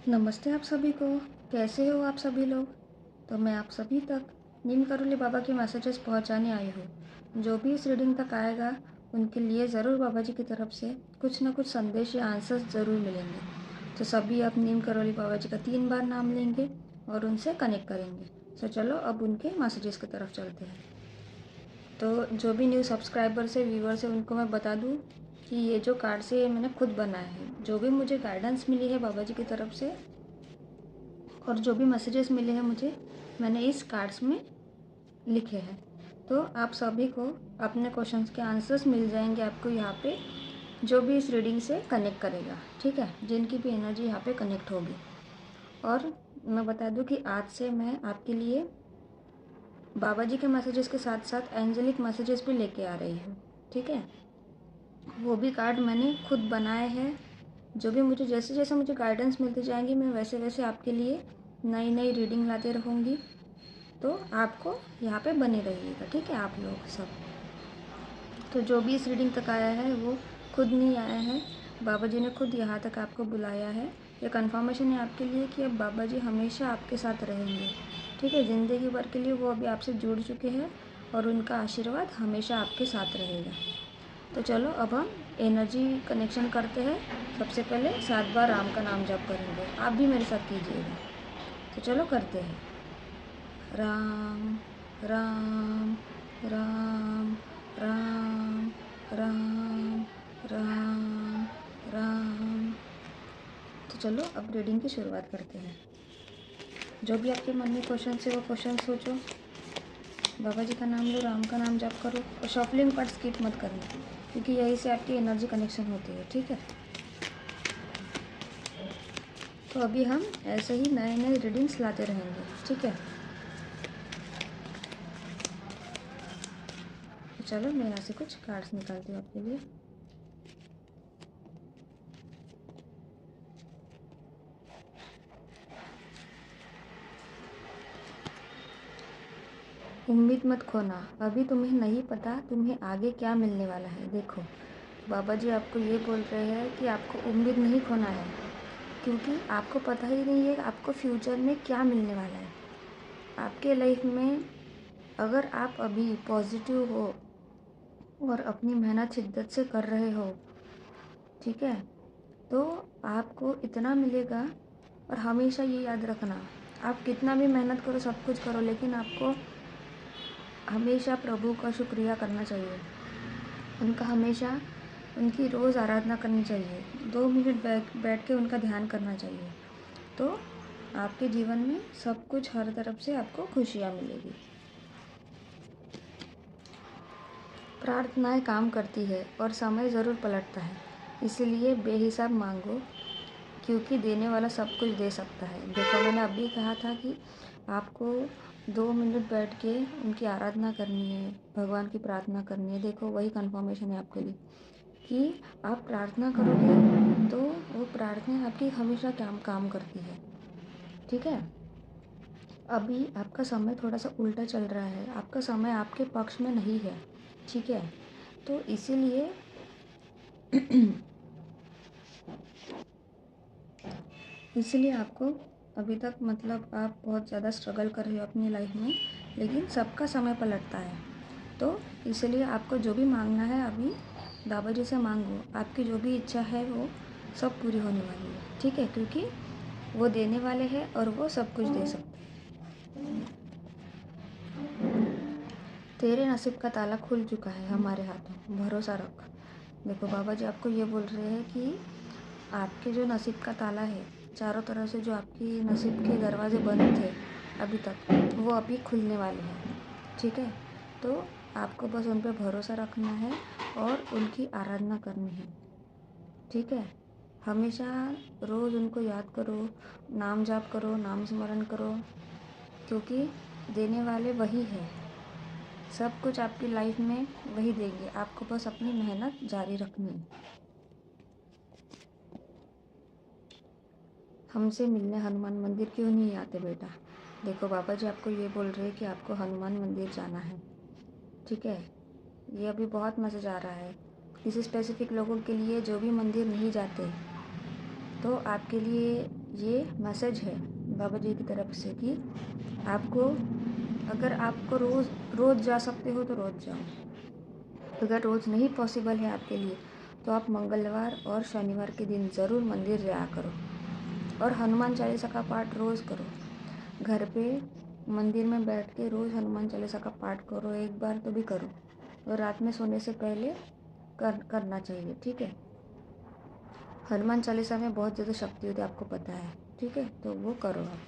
नमस्ते आप सभी को। कैसे हो आप सभी लोग। तो मैं आप सभी तक नीम करोली बाबा की मैसेजेस पहुंचाने आई हूँ। जो भी इस रीडिंग तक आएगा उनके लिए ज़रूर बाबा जी की तरफ से कुछ ना कुछ संदेश या आंसर्स ज़रूर मिलेंगे। तो सभी अब नीम करोली बाबा जी का 3 बार नाम लेंगे और उनसे कनेक्ट करेंगे। तो चलो अब उनके मैसेजेस की तरफ चलते हैं। तो जो भी न्यू सब्सक्राइबर्स है, व्यूवर्स है, उनको मैं बता दूँ कि ये जो कार्ड से मैंने खुद बनाया है, जो भी मुझे गाइडेंस मिली है बाबा जी की तरफ से और जो भी मैसेजेस मिले हैं मुझे, मैंने इस कार्ड्स में लिखे हैं। तो आप सभी को अपने क्वेश्चंस के आंसर्स मिल जाएंगे आपको यहाँ पे, जो भी इस रीडिंग से कनेक्ट करेगा, ठीक है, जिनकी भी एनर्जी यहाँ पे कनेक्ट होगी। और मैं बता दूँ कि आज से मैं आपके लिए बाबा जी के मैसेजेस के साथ साथ एंजेलिक मैसेजेस भी लेके आ रही हूँ, ठीक है। वो भी कार्ड मैंने खुद बनाए हैं। जो भी मुझे जैसे जैसे मुझे गाइडेंस मिलती जाएंगी, मैं वैसे वैसे आपके लिए नई नई रीडिंग लाते रहूँगी। तो आपको यहाँ पे बने रहिएगा, ठीक है आप लोग सब। तो जो भी इस रीडिंग तक आया है वो खुद नहीं आया है, बाबा जी ने खुद यहाँ तक आपको बुलाया है। ये कन्फर्मेशन है आपके लिए कि अब बाबा जी हमेशा आपके साथ रहेंगे, ठीक है। ज़िंदगी भर के लिए वो अभी आपसे जुड़ चुके हैं और उनका आशीर्वाद हमेशा आपके साथ रहेगा। तो चलो अब हम एनर्जी कनेक्शन करते हैं। सबसे पहले 7 बार राम का नाम जप करेंगे, आप भी मेरे साथ कीजिएगा। तो चलो करते हैं। राम राम राम राम राम राम राम। तो चलो अब रीडिंग की शुरुआत करते हैं। जो भी आपके मन में क्वेश्चन है वो क्वेश्चन सोचो, बाबा जी का नाम लो, राम का नाम जप करो और शफलिंग पार्ट स्किप मत करना, क्योंकि यही से आपकी एनर्जी कनेक्शन होती है, ठीक है। तो अभी हम ऐसे ही नए नए रीडिंग्स लाते रहेंगे, ठीक है। तो चलो मैं यहाँ से कुछ कार्ड्स निकालती हूँ आपके लिए। उम्मीद मत खोना, अभी तुम्हें नहीं पता तुम्हें आगे क्या मिलने वाला है। देखो बाबा जी आपको ये बोल रहे हैं कि आपको उम्मीद नहीं खोना है, क्योंकि आपको पता ही नहीं है आपको फ्यूचर में क्या मिलने वाला है आपके लाइफ में। अगर आप अभी पॉजिटिव हो और अपनी मेहनत शिद्दत से कर रहे हो, ठीक है, तो आपको इतना मिलेगा। और हमेशा ये याद रखना, आप कितना भी मेहनत करो, सब कुछ करो, लेकिन आपको हमेशा प्रभु का शुक्रिया करना चाहिए। उनका हमेशा, उनकी रोज़ आराधना करनी चाहिए। 2 मिनट बैठ के उनका ध्यान करना चाहिए। तो आपके जीवन में सब कुछ, हर तरफ से आपको खुशियाँ मिलेगी। प्रार्थनाएं काम करती है और समय ज़रूर पलटता है, इसलिए बेहिसाब मांगो, क्योंकि देने वाला सब कुछ दे सकता है। देखो मैंने अभी कहा था कि आपको 2 मिनट बैठ के उनकी आराधना करनी है, भगवान की प्रार्थना करनी है। देखो वही कन्फर्मेशन है आपके लिए कि आप प्रार्थना करोगे तो वो प्रार्थना आपकी हमेशा काम करती है, ठीक है। अभी आपका समय थोड़ा सा उल्टा चल रहा है, आपका समय आपके पक्ष में नहीं है, ठीक है। तो इसीलिए इसलिए आपको अभी तक, मतलब आप बहुत ज़्यादा स्ट्रगल कर रहे हो अपनी लाइफ में, लेकिन सबका समय पलटता है। तो इसलिए आपको जो भी मांगना है अभी बाबा जी से मांगो, आपकी जो भी इच्छा है वो सब पूरी होने वाली है, ठीक है, क्योंकि वो देने वाले हैं और वो सब कुछ दे सकते हैं। तेरे नसीब का ताला खुल चुका है हमारे हाथों, भरोसा रख। देखो बाबा जी आपको ये बोल रहे हैं कि आपके जो नसीब का ताला है, चारों तरफ से जो आपकी नसीब के दरवाजे बंद थे अभी तक, वो अभी खुलने वाले हैं, ठीक है। तो आपको बस उन पर भरोसा रखना है और उनकी आराधना करनी है, ठीक है। हमेशा रोज़ उनको याद करो, नाम जाप करो, नाम स्मरण करो, क्योंकि देने वाले वही है। सब कुछ आपकी लाइफ में वही देंगे, आपको बस अपनी मेहनत जारी रखनी है। हमसे मिलने हनुमान मंदिर क्यों नहीं आते बेटा। देखो बाबा जी आपको ये बोल रहे हैं कि आपको हनुमान मंदिर जाना है, ठीक है। ये अभी बहुत मैसेज आ रहा है किसी स्पेसिफिक लोगों के लिए जो भी मंदिर नहीं जाते। तो आपके लिए ये मैसेज है बाबा जी की तरफ से कि आपको, अगर आपको रोज़ जा सकते हो तो रोज़ जाओ। अगर रोज़ नहीं पॉसिबल है आपके लिए तो आप मंगलवार और शनिवार के दिन ज़रूर मंदिर जाया करो और हनुमान चालीसा का पाठ रोज़ करो। घर पे मंदिर में बैठ के रोज़ हनुमान चालीसा का पाठ करो, एक बार तो भी करो, और रात में सोने से पहले करना चाहिए, ठीक है। हनुमान चालीसा में बहुत ज़्यादा शक्ति होती है, आपको पता है, ठीक है, तो वो करो आप।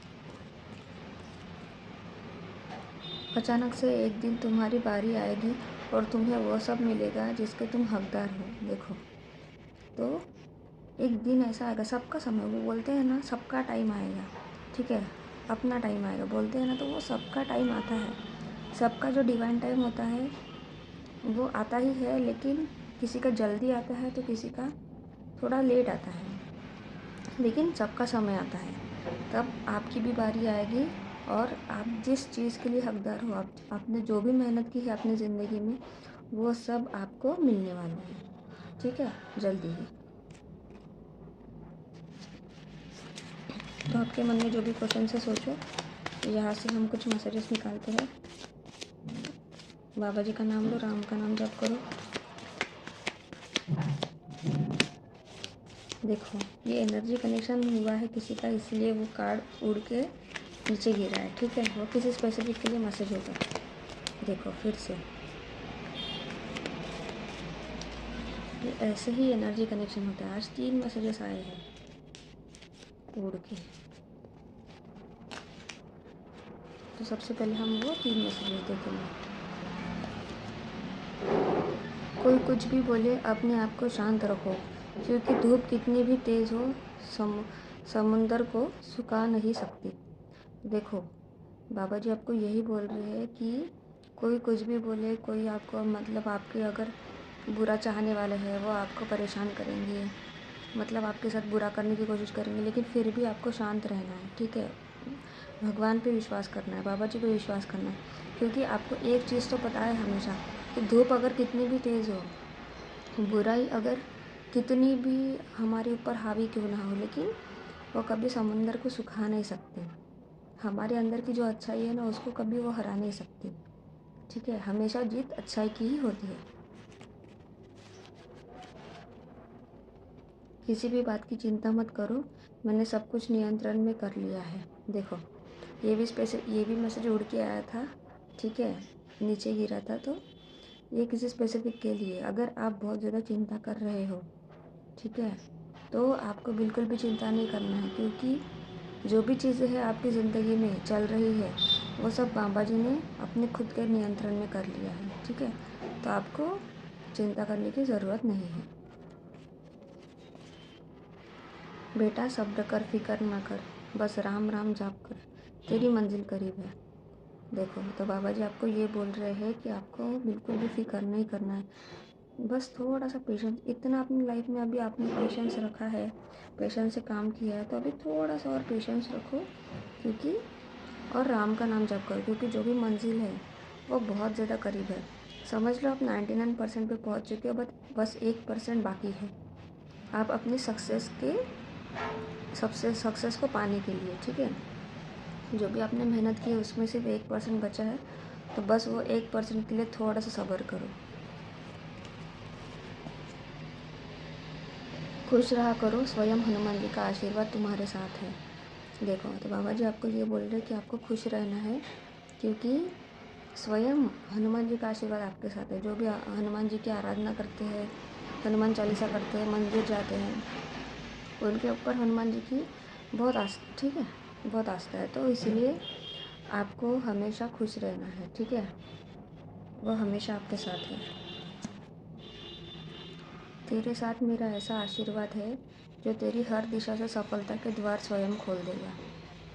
अचानक से एक दिन तुम्हारी बारी आएगी और तुम्हें वो सब मिलेगा जिसके तुम हकदार हो। देखो, तो एक दिन ऐसा आएगा, सबका समय, वो बोलते हैं ना सबका टाइम आएगा, ठीक है, अपना टाइम आएगा बोलते हैं ना, तो वो सबका टाइम आता है। सबका जो डिवाइन टाइम होता है वो आता ही है, लेकिन किसी का जल्दी आता है तो किसी का थोड़ा लेट आता है, लेकिन सबका समय आता है। तब आपकी भी बारी आएगी और आप जिस चीज़ के लिए हकदार हो, आपने जो भी मेहनत की है अपनी ज़िंदगी में, वो सब आपको मिलने वाला है, ठीक है, जल्दी ही। तो आपके मन में जो भी क्वेश्चन है सोचो, यहाँ से हम कुछ मैसेजेस निकालते हैं। बाबा जी का नाम लो, राम का नाम जप करो। देखो, ये एनर्जी कनेक्शन हुआ है किसी का, इसलिए वो कार्ड उड़ के नीचे गिरा है, ठीक है, वो किसी स्पेसिफिक के लिए मैसेज होगा। देखो फिर से ये ऐसे ही एनर्जी कनेक्शन होता है। आज 3 मैसेजेस आए हैं उड़ के। तो सबसे पहले हम वो 3 मैसेजेस देखेंगे। कोई कुछ भी बोले, अपने आप को शांत रखो, क्योंकि धूप कितनी भी तेज़ हो समुंदर को सुखा नहीं सकती। देखो, बाबा जी आपको यही बोल रहे हैं कि कोई कुछ भी बोले, कोई आपको मतलब आपके अगर बुरा चाहने वाले हैं वो आपको परेशान करेंगे, मतलब आपके साथ बुरा करने की कोशिश करेंगे, लेकिन फिर भी आपको शांत रहना है, ठीक है। भगवान पे विश्वास करना है, बाबा जी पे विश्वास करना है, क्योंकि आपको एक चीज़ तो पता है हमेशा कि धूप अगर कितनी भी तेज़ हो, बुराई अगर कितनी भी हमारे ऊपर हावी क्यों ना हो, लेकिन वो कभी समुंदर को सुखा नहीं सकते। हमारे अंदर की जो अच्छाई है ना, उसको कभी वो हरा नहीं सकती, ठीक है। हमेशा जीत अच्छाई की ही होती है। किसी भी बात की चिंता मत करो, मैंने सब कुछ नियंत्रण में कर लिया है। देखो, ये भी मैसेज उड़ के आया था, ठीक है, नीचे गिरा था, तो ये किसी स्पेसिफिक के लिए। अगर आप बहुत ज़्यादा चिंता कर रहे हो, ठीक है, तो आपको बिल्कुल भी चिंता नहीं करना है, क्योंकि जो भी चीज़ें हैं आपकी ज़िंदगी में चल रही है वो सब बाबा जी ने अपने खुद के नियंत्रण में कर लिया है, ठीक है। तो आपको चिंता करने की ज़रूरत नहीं है। बेटा सब्र कर, फिक्र ना कर, बस राम राम जाप कर, तेरी मंजिल करीब है। देखो, तो बाबा जी आपको ये बोल रहे हैं कि आपको बिल्कुल भी फिक्र नहीं करना है, बस थोड़ा सा पेशेंस। इतना अपनी लाइफ में अभी आपने पेशेंस रखा है, पेशेंस से काम किया है, तो अभी थोड़ा सा और पेशेंस रखो, क्योंकि और राम का नाम जप करो, क्योंकि जो भी मंजिल है वो बहुत ज़्यादा करीब है। समझ लो आप 99% पे पहुंच चुके हो, बस 1% बाकी है आप अपनी सक्सेस को पाने के लिए, ठीक है। जो भी आपने मेहनत की है उसमें सिर्फ 1% बचा है, तो बस वो 1% के लिए थोड़ा सा सब्र करो। खुश रहा करो, स्वयं हनुमान जी का आशीर्वाद तुम्हारे साथ है। देखो, तो बाबा जी आपको ये बोल रहे हैं कि आपको खुश रहना है, क्योंकि स्वयं हनुमान जी का आशीर्वाद आपके साथ है। जो भी हनुमान जी की आराधना करते हैं, हनुमान चालीसा करते हैं, मंदिर जाते हैं, उनके ऊपर हनुमान जी की बहुत आस्था, ठीक है, बहुत आस्था है। तो इसलिए आपको हमेशा खुश रहना है, ठीक है, वो हमेशा आपके साथ है। तेरे साथ मेरा ऐसा आशीर्वाद है जो तेरी हर दिशा से सफलता के द्वार स्वयं खोल देगा।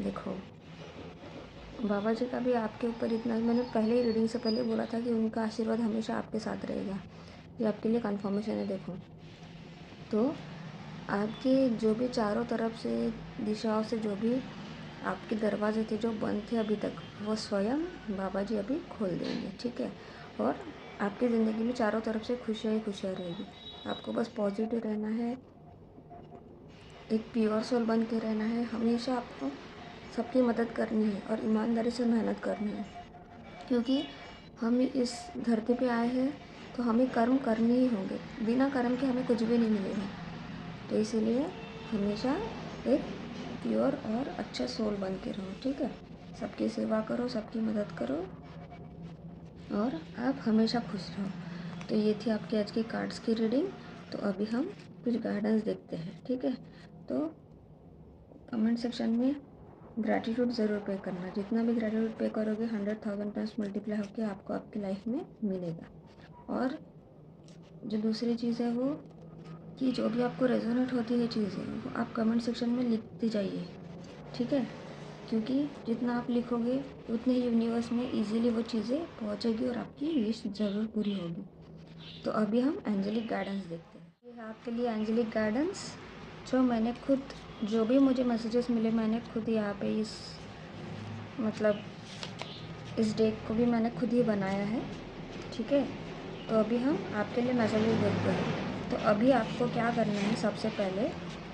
देखो, बाबा जी का भी आपके ऊपर इतना, मैंने पहले ही रीडिंग से पहले बोला था कि उनका आशीर्वाद हमेशा आपके साथ रहेगा। ये आपके लिए कन्फर्मेशन है। देखो, तो आपके जो भी चारों तरफ से दिशाओं से जो भी आपके दरवाजे थे जो बंद थे अभी तक, वो स्वयं बाबा जी अभी खोल देंगे, ठीक है। और आपकी ज़िंदगी में चारों तरफ से खुशियाँ ही खुशियाँ रहेगी। आपको बस पॉजिटिव रहना है, एक प्योर सोल बन के रहना है। हमेशा आपको सबकी मदद करनी है और ईमानदारी से मेहनत करनी है, क्योंकि हम इस धरती पे आए हैं तो हमें कर्म करने ही होंगे। बिना कर्म के हमें कुछ भी नहीं मिलेगा। तो इसीलिए हमेशा एक प्योर और अच्छा सोल बन के रहो, ठीक है। सबकी सेवा करो, सबकी मदद करो और आप हमेशा खुश रहो। तो ये थी आपकी आज की कार्ड्स की रीडिंग। तो अभी हम कुछ गाइडेंस देखते हैं, ठीक है। तो कमेंट सेक्शन में ग्रैटिट्यूड ज़रूर पे करना। जितना भी ग्रैटिट्यूड पे करोगे 100,000 टाइम्स मल्टीप्लाई होकर आपको आपकी लाइफ में मिलेगा। और जो दूसरी चीज़ है वो कि जो भी आपको रेजोनेट होती है चीज़ें वो आप कमेंट सेक्शन में लिखते जाइए, ठीक है। क्योंकि जितना आप लिखोगे उतने ही यूनिवर्स में इजीली वो चीज़ें पहुंचेगी और आपकी विश ज़रूर पूरी होगी। तो अभी हम एंजेलिक गाइडेंस देखते हैं। ये है आपके लिए एंजेलिक गाइडेंस, जो मैंने खुद, जो भी मुझे मैसेजेस मिले मैंने खुद यहाँ पे इस डेक को भी मैंने खुद ही बनाया है, ठीक है। तो अभी हम आपके लिए मैसेजेस देखते हैं। तो अभी आपको क्या करना है, सबसे पहले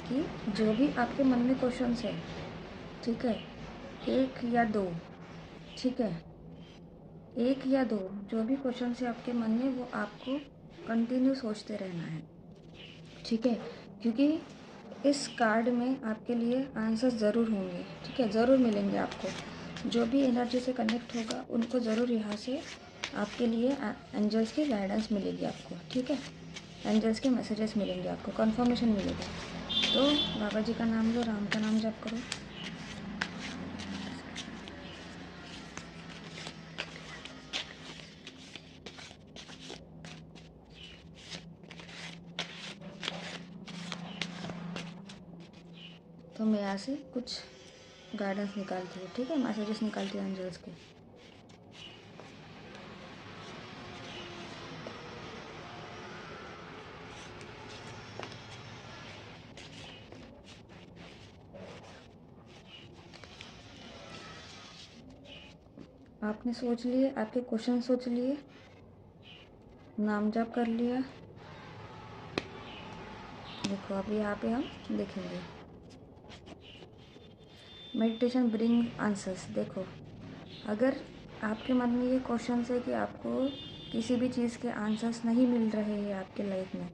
कि जो भी आपके मन में क्वेश्चंस है, ठीक है, 1 या 2, ठीक है, 1 या 2 जो भी क्वेश्चंस है आपके मन में वो आपको कंटिन्यू सोचते रहना है, ठीक है। क्योंकि इस कार्ड में आपके लिए आंसर ज़रूर होंगे, ठीक है, ज़रूर मिलेंगे आपको। जो भी एनर्जी से कनेक्ट होगा उनको ज़रूर यहाँ से आपके लिए एंजल्स की गाइडेंस मिलेगी आपको, ठीक है। एंजल्स के मैसेजेस मिलेंगे आपको, कंफर्मेशन मिलेगा। तो बाबा जी का नाम लो, राम का नाम जप करो। तो मैं यहाँ से कुछ गाइडेंस निकालती हूँ, ठीक है, मैसेजेस निकालती हूँ एंजल्स के। आपने सोच लिए, आपके क्वेश्चन सोच लिए, नाम जप कर लिया। देखो अभी यहाँ पे हम देखेंगे मेडिटेशन ब्रिंग आंसर्स। देखो अगर आपके मन में ये क्वेश्चन है कि आपको किसी भी चीज़ के आंसर्स नहीं मिल रहे हैं आपके लाइफ में,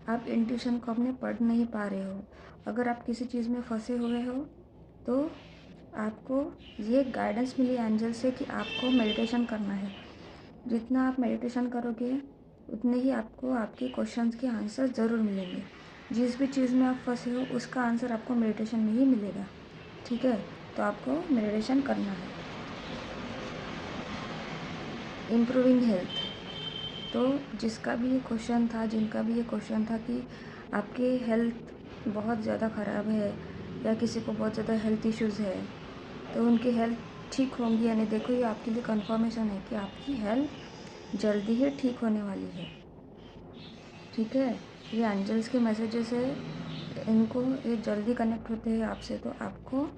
आप इंट्यूशन को अपने पढ़ नहीं पा रहे हो, अगर आप किसी चीज़ में फंसे हुए हो, तो आपको ये गाइडेंस मिली एंजल से कि आपको मेडिटेशन करना है। जितना आप मेडिटेशन करोगे उतने ही आपको आपके क्वेश्चंस के आंसर ज़रूर मिलेंगे। जिस भी चीज़ में आप फंसे हो उसका आंसर आपको मेडिटेशन में ही मिलेगा, ठीक है। तो आपको मेडिटेशन करना है। इम्प्रूविंग हेल्थ, तो जिसका भी ये क्वेश्चन था, जिनका भी ये क्वेश्चन था कि आपकी हेल्थ बहुत ज़्यादा ख़राब है या किसी को बहुत ज़्यादा हेल्थ इश्यूज़ है, तो उनकी हेल्थ ठीक होंगी या नहीं। देखो ये आपके लिए कंफर्मेशन है कि आपकी हेल्थ जल्दी ही ठीक होने वाली है, ठीक है। ये एंजल्स के मैसेजेस है, इनको ये जल्दी कनेक्ट होते हैं आपसे। तो आपको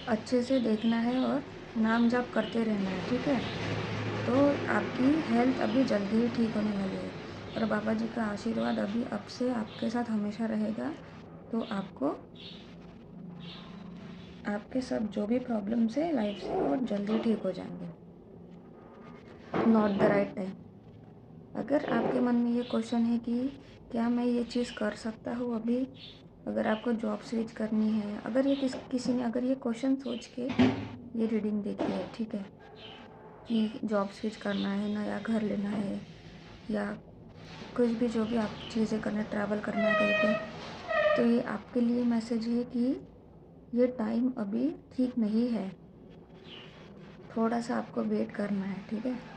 अच्छे से देखना है और नाम जाप करते रहना है, ठीक है। तो आपकी हेल्थ अभी जल्दी ही ठीक होने वाली है और बाबा जी का आशीर्वाद अभी अब से आपके साथ हमेशा रहेगा। तो आपको आपके सब जो भी प्रॉब्लम्स है लाइफ से वो जल्दी ठीक हो जाएंगे। Not the right time. अगर आपके मन में ये क्वेश्चन है कि क्या मैं ये चीज़ कर सकता हूँ अभी, अगर आपको जॉब स्विच करनी है, अगर ये किसी ने अगर ये क्वेश्चन सोच के ये रीडिंग देखी है, ठीक है, कि जॉब स्विच करना है, नया घर लेना है या कुछ भी जो भी आप चीज़ें करना, ट्रैवल करना है कहीं पे, तो ये आपके लिए मैसेज है कि ये टाइम अभी ठीक नहीं है, थोड़ा सा आपको वेट करना है, ठीक है।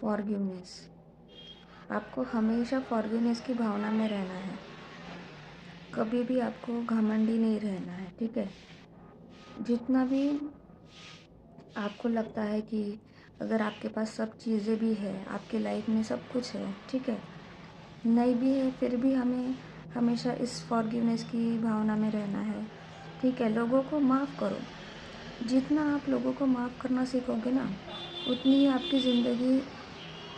फॉरगिवनेस, आपको हमेशा फॉरगिवनेस की भावना में रहना है, कभी भी आपको घमंडी नहीं रहना है, ठीक है। जितना भी आपको लगता है कि अगर आपके पास सब चीज़ें भी है, आपके लाइफ में सब कुछ है, ठीक है, नहीं भी है, फिर भी हमें हमेशा इस फॉरगिवनेस की भावना में रहना है, ठीक है। लोगों को माफ़ करो, जितना आप लोगों को माफ़ करना सीखोगे ना, उतनी ही आपकी ज़िंदगी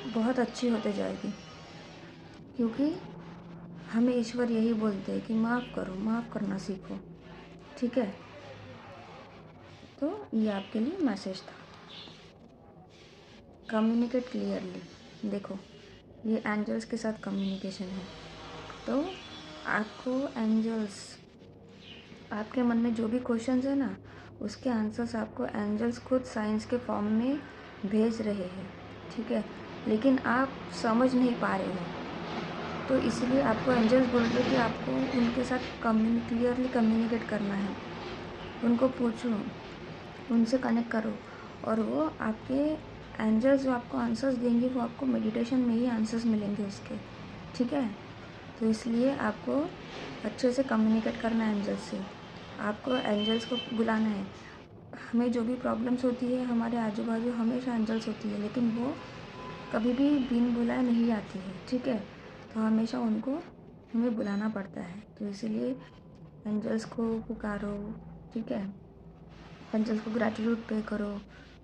बहुत अच्छी होते जाएगी, क्योंकि हमें ईश्वर यही बोलते हैं कि माफ़ करो, माफ़ करना सीखो। ठीक है, तो ये आपके लिए मैसेज था। Communicate clearly. देखो, ये एंजल्स के साथ कम्युनिकेशन है, तो आपको एंजल्स, आपके मन में जो भी क्वेश्चंस है ना, उसके आंसर्स आपको एंजल्स खुद साइंस के फॉर्म में भेज रहे हैं। ठीक है, लेकिन आप समझ नहीं पा रहे हो, तो इसलिए आपको एंजल्स बोल रहे कि आपको उनके साथ क्लियरली कम्युनिकेट करना है। उनको पूछो, उनसे कनेक्ट करो, और वो आपके एंजल्स जो आपको आंसर्स देंगे वो आपको मेडिटेशन में ही आंसर्स मिलेंगे उसके। ठीक है, तो इसलिए आपको अच्छे से कम्युनिकेट करना है एंजल्स से। आपको एंजल्स को बुलाना है। हमें जो भी प्रॉब्लम्स होती है, हमारे आजू बाजू हमेशा एंजल्स होती है, लेकिन वो कभी भी बिन बुलाए नहीं आती है। ठीक है, तो हमेशा उनको हमें बुलाना पड़ता है, तो इसीलिए एंजल्स को पुकारो। ठीक है, एंजल्स को ग्रैटिट्यूड पे करो,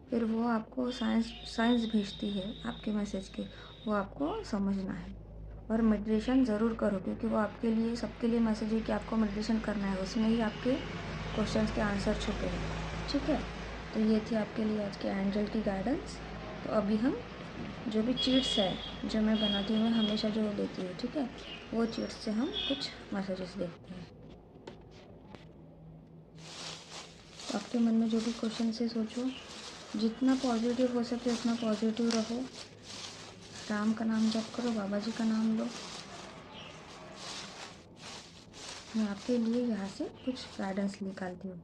फिर वो आपको साइंस भेजती है आपके मैसेज के, वो आपको समझना है। और मेडिटेशन ज़रूर करो, क्योंकि वो आपके लिए, सबके लिए मैसेज है कि आपको मेडिटेशन करना है, उसमें ही आपके क्वेश्चंस के आंसर छुपे हैं। ठीक है, तो ये थी आपके लिए आज के एंजल की गाइडेंस। तो अभी हम जो भी चीट्स है जो मैं बनाती हूँ, हमेशा जो लेती हूँ, ठीक है, वो चीट्स से हम कुछ मैसेजेस देखते हैं। तो आपके मन में जो भी क्वेश्चन है सोचो, जितना पॉजिटिव हो सके उतना पॉजिटिव रहो, राम का नाम जप करो, बाबा जी का नाम लो। मैं आपके लिए यहाँ से कुछ गाइडेंस निकालती हूँ।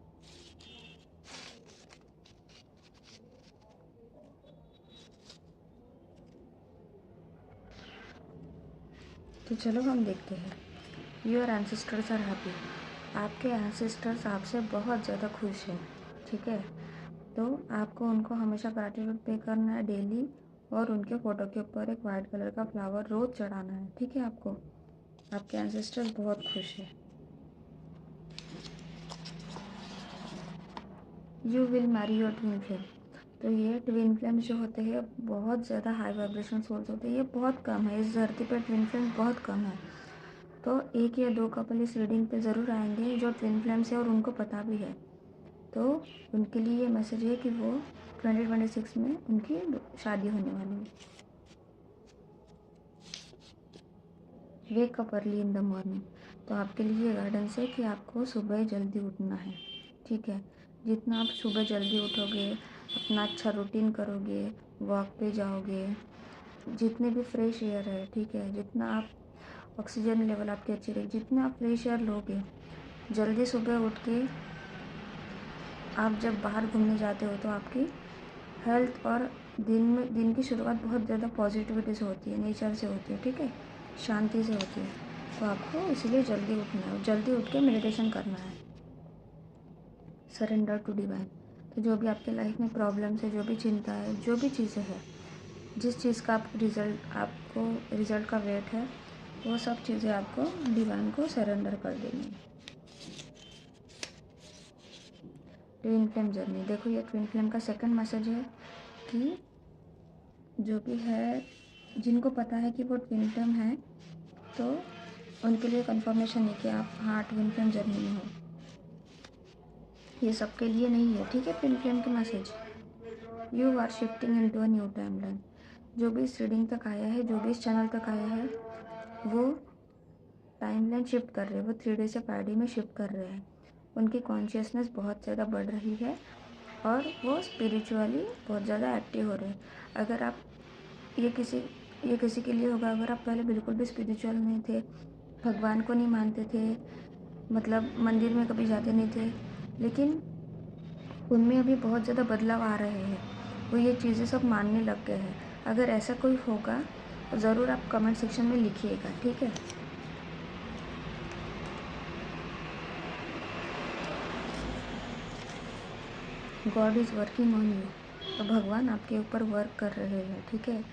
तो चलो हम देखते हैं। Your ancestors are happy. आपके एंसेस्टर्स आपसे बहुत ज़्यादा खुश हैं। ठीक है, तो आपको उनको हमेशा ग्रैटिट्यूड पे करना है डेली, और उनके फ़ोटो के ऊपर एक वाइट कलर का फ्लावर रोज़ चढ़ाना है। ठीक है, आपको आपके एंसेस्टर्स बहुत खुश हैं। You will marry your twin flame. तो ये ट्विन फ्लेम जो होते हैं बहुत ज़्यादा हाई वाइब्रेशन सोल्स होते हैं, ये बहुत कम है, इस धरती पर ट्विन फ्लेम बहुत कम है। तो 1 या 2 कपल इस रीडिंग पे ज़रूर आएंगे जो ट्विन फ्लेम्स है और उनको पता भी है, तो उनके लिए ये मैसेज है कि वो 2026 में उनकी शादी होने वाली है। Wake up early in the morning. तो आपके लिए ये गाइडेंस है कि आपको सुबह जल्दी उठना है। ठीक है, जितना आप सुबह जल्दी उठोगे, अपना अच्छा रूटीन करोगे, वॉक पे जाओगे, जितने भी फ्रेश एयर है, ठीक है, जितना आप ऑक्सीजन लेवल आपकी अच्छी रहेगी, जितना आप फ्रेश एयर लोगे, जल्दी सुबह उठ के आप जब बाहर घूमने जाते हो तो आपकी हेल्थ और दिन की शुरुआत बहुत ज़्यादा पॉजिटिविटी से होती है, नेचर से होती है। ठीक है, शांति से होती है, तो आपको इसलिए जल्दी उठना है, जल्दी उठ के मेडिटेशन करना है। Surrender to divine. तो जो भी आपके लाइफ में प्रॉब्लम्स है, जो भी चिंता है, जो भी चीज़ें हैं, जिस चीज़ का आपको रिज़ल्ट का वेट है, वो सब चीज़ें आपको डिवाइन को सरेंडर कर देनी है। Twin flame journey. देखो, ये ट्विन फ्लेम का सेकंड मैसेज है कि जो भी है, जिनको पता है कि वो ट्विन फ्लेम है, तो उनके लिए कंफर्मेशन है कि आप हाँ ट्विन फ्लेम जर्नी में हो। ये सबके लिए नहीं है। ठीक है, ट्विन फ्लेम के message, you are shifting into a new timeline. जो भी इस रीडिंग तक आया है, जो भी इस चैनल तक आया है, वो टाइमलाइन शिफ्ट कर रहे हैं, वो 3D से 5D में शिफ्ट कर रहे हैं। उनकी कॉन्शियसनेस बहुत ज़्यादा बढ़ रही है और वो स्पिरिचुअली बहुत ज़्यादा एक्टिव हो रहे हैं। अगर आप ये किसी के लिए होगा, अगर आप पहले बिल्कुल भी स्पिरिचुअल नहीं थे, भगवान को नहीं मानते थे, मतलब मंदिर में कभी जाते नहीं थे, लेकिन उनमें अभी बहुत ज़्यादा बदलाव आ रहे हैं, वो ये चीज़ें सब मानने लग गए हैं। अगर ऐसा कोई होगा तो ज़रूर आप कमेंट सेक्शन में लिखिएगा। ठीक है, God is working on you. तो भगवान आपके ऊपर वर्क कर रहे हैं। ठीक है,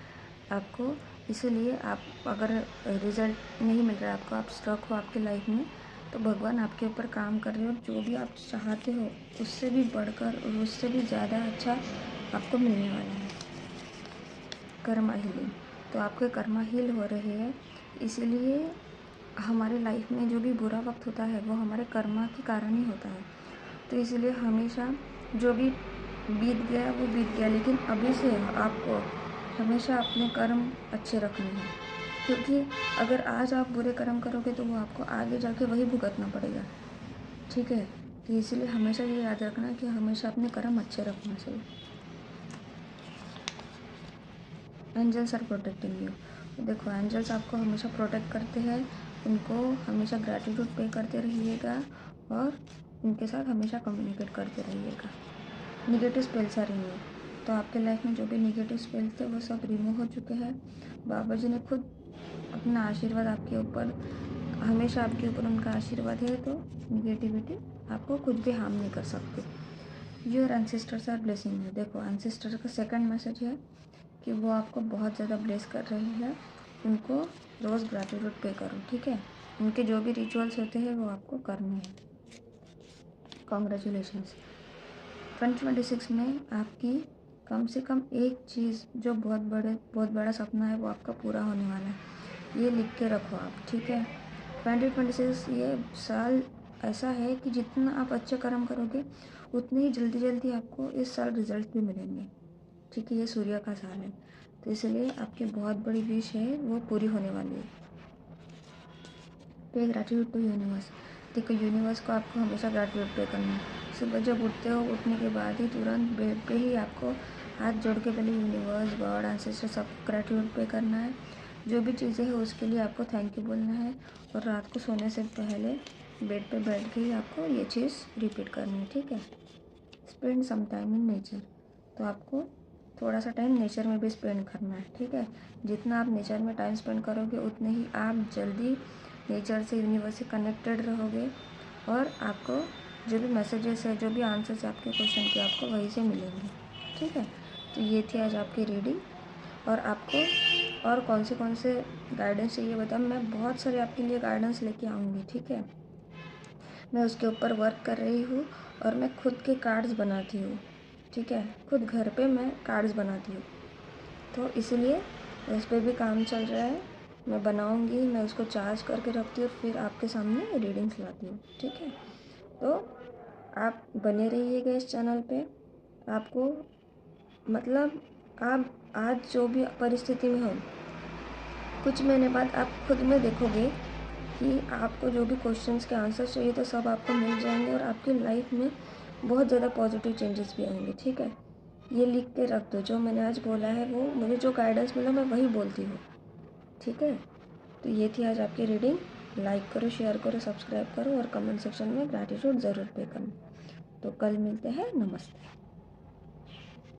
आपको इसीलिए, आप अगर रिज़ल्ट नहीं मिल रहा है आपको, आप स्ट्रक हो आपके लाइफ में, तो भगवान आपके ऊपर काम कर रहे हो, और जो भी आप चाहते हो उससे भी बढ़कर उससे भी ज़्यादा अच्छा आपको मिलने वाला है। कर्मा हीलिंग। तो आपके कर्मा हील हो रहे हैं। इसीलिए हमारे लाइफ में जो भी बुरा वक्त होता है वो हमारे कर्मा के कारण ही होता है। तो इसलिए हमेशा जो भी बीत गया वो बीत गया, लेकिन अभी से आपको हमेशा अपने कर्म अच्छे रखने हैं, क्योंकि अगर आज आप बुरे कर्म करोगे तो वो आपको आगे जाके वही भुगतना पड़ेगा। ठीक है, तो इसलिए हमेशा ये याद रखना कि हमेशा अपने कर्म अच्छे रखना चाहिए। Angels are protecting you. देखो, एंजल्स आपको हमेशा प्रोटेक्ट करते हैं, उनको हमेशा ग्रैटिट्यूड पे करते रहिएगा और उनके साथ हमेशा कम्युनिकेट करते रहिएगा। निगेटिव स्पेल्स आ रही हैं, तो आपके लाइफ में जो भी निगेटिव स्पेल्स थे वो सब रिमूव हो चुके हैं। बाबा जी ने खुद अपना आशीर्वाद आपके ऊपर, हमेशा आपके ऊपर उनका आशीर्वाद है, तो निगेटिविटी आपको कुछ भी हार्म नहीं कर सकती। Your ancestors are blessing you. देखो, एंसेस्टर का सेकंड मैसेज है कि वो आपको बहुत ज़्यादा ब्लेस कर रहे हैं, उनको रोज़ ग्रैटिट्यूड पे करो। ठीक है, उनके जो भी रिचुअल्स होते हैं वो आपको करने हैं। कॉन्ग्रेचुलेशंस। 2026 में आपकी कम से कम एक चीज़ जो बहुत बड़ा सपना है वो आपका पूरा होने वाला है। ये लिख के रखो आप। ठीक है, 2026 ये साल ऐसा है कि जितना आप अच्छे कर्म करोगे उतने ही जल्दी आपको इस साल रिजल्ट भी मिलेंगे। ठीक है, ये सूर्य का साल है, तो इसलिए आपकी बहुत बड़ी विश है वो पूरी होने वाली है। पे ग्रैटिट्यूड टू यूनिवर्स। देखो, यूनिवर्स को आपको हमेशा ग्रैटिट्यूड पे करना है। सुबह जब उठते हो, उठने के बाद ही तुरंत बेड पे ही आपको हाथ जोड़ के पहले यूनिवर्स, गॉड, एंसेस्टर सब ग्रैटिट्यूड पे करना है। जो भी चीज़ें हैं उसके लिए आपको थैंक यू बोलना है, और रात को सोने से पहले बेड पे बैठ के ही आपको ये चीज़ रिपीट करनी है। ठीक है, spend some time in nature. तो आपको थोड़ा सा टाइम नेचर में भी स्पेंड करना है। ठीक है, जितना आप नेचर में टाइम स्पेंड करोगे उतने ही आप जल्दी नेचर से, यूनिवर्स से कनेक्टेड रहोगे, और आपको जो भी मैसेजेस है, जो भी आंसर्स है आपके क्वेश्चन के, आपको वहीं से मिलेंगे। ठीक है, तो ये थी आज आपकी रीडिंग, और आपको और कौन से गाइडेंस चाहिए बता, मैं बहुत सारे आपके लिए गाइडेंस लेके आऊँगी। ठीक है, मैं उसके ऊपर वर्क कर रही हूँ, और मैं खुद के कार्ड्स बनाती हूँ। ठीक है, खुद घर पे मैं कार्ड्स बनाती हूँ, तो इसलिए उस पर भी काम चल रहा है। मैं बनाऊँगी, मैं उसको चार्ज करके रखती हूँ, फिर आपके सामने रीडिंग्स लाती हूँ। ठीक है, तो आप बने रहिएगा इस चैनल पे। आपको मतलब आप आज जो भी परिस्थिति में हो, कुछ महीने बाद आप खुद में देखोगे कि आपको जो भी क्वेश्चंस के आंसर्स चाहिए तो सब आपको मिल जाएंगे, और आपकी लाइफ में बहुत ज़्यादा पॉजिटिव चेंजेस भी आएंगे। ठीक है, ये लिख के रख दो, जो मैंने आज बोला है वो मुझे जो गाइडेंस मिला मैं वही बोलती हूँ। ठीक है, तो ये थी आज आपकी रीडिंग। लाइक करो, शेयर करो, सब्सक्राइब करो, और कमेंट सेक्शन में ग्रैटिट्यूड ज़रूर पे करना। तो कल मिलते हैं। नमस्ते।